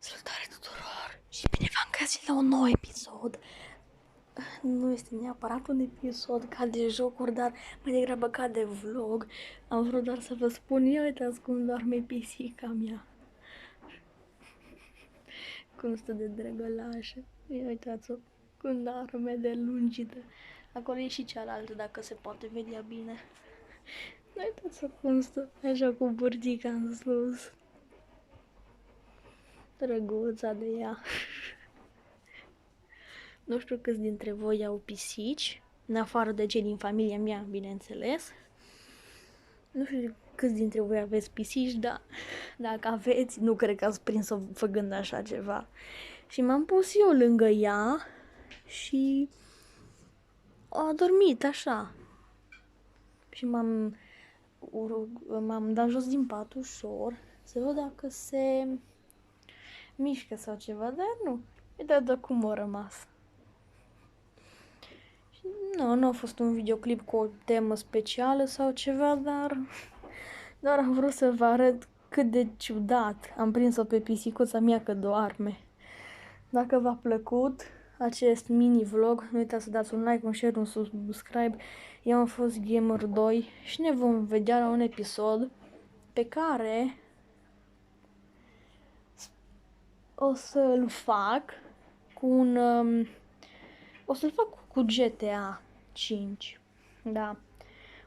Salutare tuturor și bine v-am găsit la un nou episod. Nu este neapărat un episod ca de jocuri, dar mai degrabă ca de vlog. Am vrut doar să vă spun, ia uitați cum doarme pisica mea. Cum stă de drăgălașă. Ia uitați-o cum doarme de lungită. Acolo e și cealaltă, dacă se poate vedea bine. Uitați-o cum stă, așa cu burtica în sus. Drăguța de ea. Nu știu câți dintre voi au pisici, în afară de cei din familia mea, bineînțeles. Nu știu câți dintre voi aveți pisici, dar dacă aveți, nu cred că ați prins-o făcând așa ceva. Și m-am pus eu lângă ea și a dormit așa. Și m-am dat jos din pat ușor să văd dacă se mișcă sau ceva, dar nu. Uitați cum a rămas. Nu a fost un videoclip cu o temă specială sau ceva, dar doar am vrut să vă arăt cât de ciudat am prins-o pe pisicuța mea că doarme. Dacă v-a plăcut acest mini vlog, nu uitați să dați un like, un share, un subscribe. Eu am fost Gamer2 și ne vom vedea la un episod pe care o să-l fac cu cu GTA 5. Da,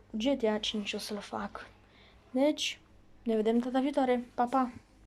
cu GTA 5 o să-l fac. Deci, ne vedem data viitoare. Pa, pa!